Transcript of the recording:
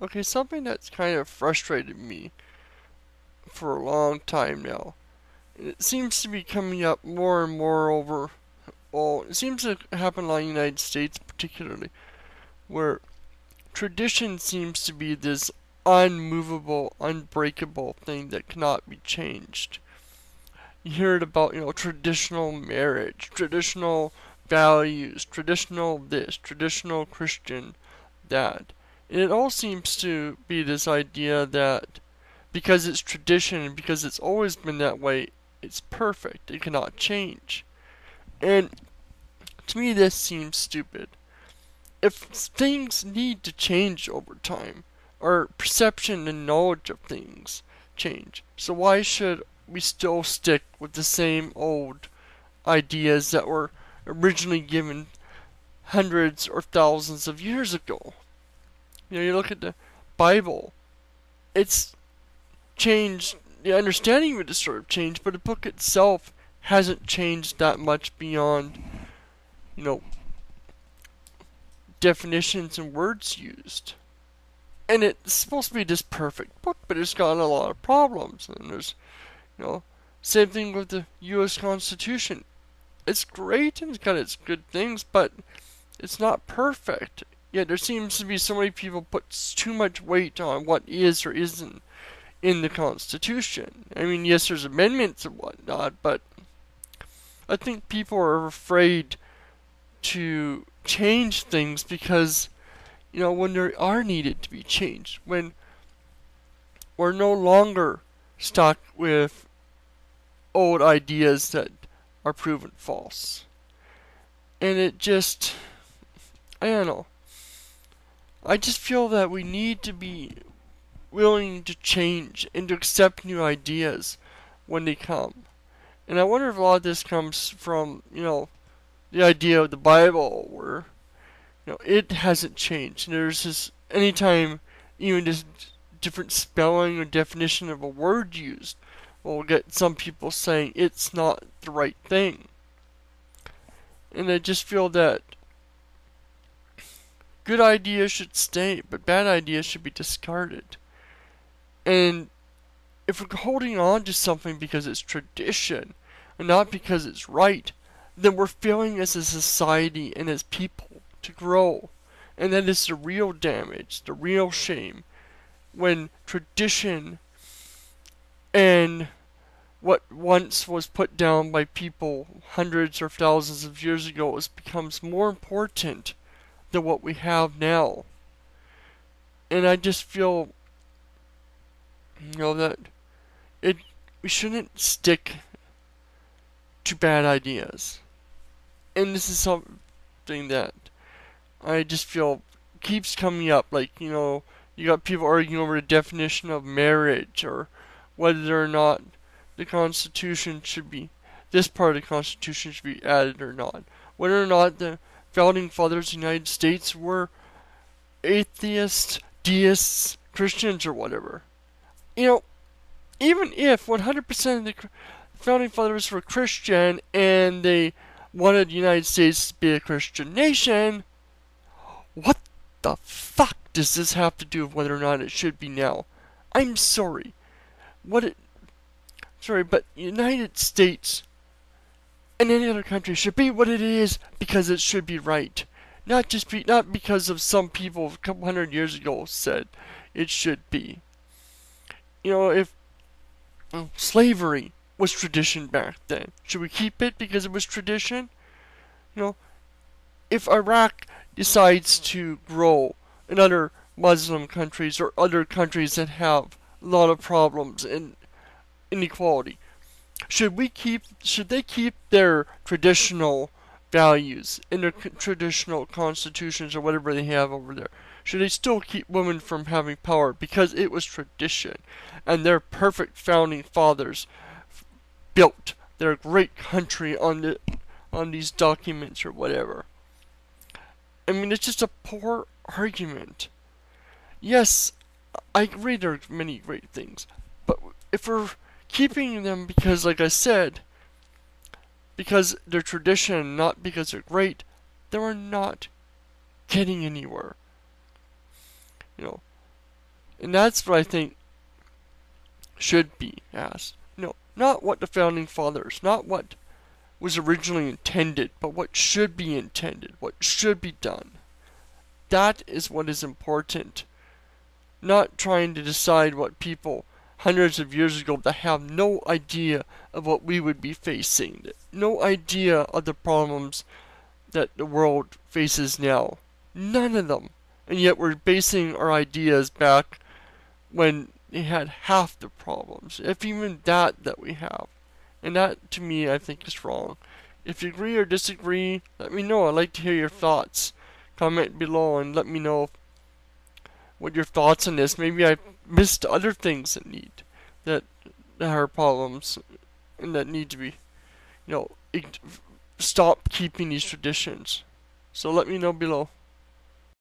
Okay, something that's kind of frustrated me for a long time now. It seems to be coming up more and more over. Well, it seems to happen a lot in the United States, particularly, where tradition seems to be this unmovable, unbreakable thing that cannot be changed. You hear it about, traditional marriage, traditional values, traditional this, traditional Christian that. And it all seems to be this idea that because it's tradition and because it's always been that way, it's perfect. It cannot change. And to me, this seems stupid. If things need to change over time, our perception and knowledge of things change. So why should we still stick with the same old ideas that were originally given hundreds or thousands of years ago? You look at the Bible, it's changed, the understanding of it has sort of changed, but the book itself hasn't changed that much beyond, you know, definitions and words used. And it's supposed to be this perfect book, but it's got a lot of problems. And there's, same thing with the U.S. Constitution. It's great and it's got its good things, but it's not perfect. Yet there seems to be so many people put too much weight on what is or isn't in the Constitution. I mean, yes, there's amendments and whatnot, but I think people are afraid to change things because, when they are needed to be changed, when we're no longer stuck with old ideas that are proven false. And it just, I don't know. I just feel that we need to be willing to change and to accept new ideas when they come. And I wonder if a lot of this comes from, the idea of the Bible where, it hasn't changed. And there's this, anytime even just different spelling or definition of a word used, we'll get some people saying it's not the right thing. And I just feel that good ideas should stay, but bad ideas should be discarded. And if we're holding on to something because it's tradition and not because it's right, then we're failing as a society and as people to grow. And that is the real damage, the real shame, when tradition and what once was put down by people hundreds or thousands of years ago becomes more important than what we have now. And I just feel, that we shouldn't stick to bad ideas. And this is something that I just feel keeps coming up. Like, you got people arguing over the definition of marriage or whether or not the Constitution should be, this part of the Constitution should be added or not. Whether or not the founding fathers of the United States were atheists, deists, Christians, or whatever. Even if 100% of the founding fathers were Christian and they wanted the United States to be a Christian nation, what the fuck does this have to do with whether or not it should be now? I'm sorry. But United States and any other country should be what it is because it should be right. Not because of some people a couple hundred years ago said it should be. If slavery was tradition back then, should we keep it because it was tradition? If Iraq decides to grow in other Muslim countries or other countries that have a lot of problems and inequality, should they keep their traditional values in their traditional constitutions or whatever they have over there? Should they still keep women from having power because it was tradition and their perfect founding fathers built their great country on these documents or whatever? I mean, it's just a poor argument. Yes, I agree there are many great things, but if we're keeping them because, like I said, because they're tradition, not because they're great, then we're not getting anywhere. And that's what I think should be asked. No, not what the founding fathers, not what was originally intended, but what should be intended, what should be done. That is what is important. Not trying to decide what people hundreds of years ago that have no idea of what we would be facing, no idea of the problems that the world faces now. None of them. And yet we're basing our ideas back when they had half the problems, if even that we have. And that, to me, I think is wrong. If you agree or disagree, let me know. I'd like to hear your thoughts. Comment below and let me know what your thoughts on this. Maybe I missed other things that are problems and that need to be, stop keeping these traditions. So let me know below.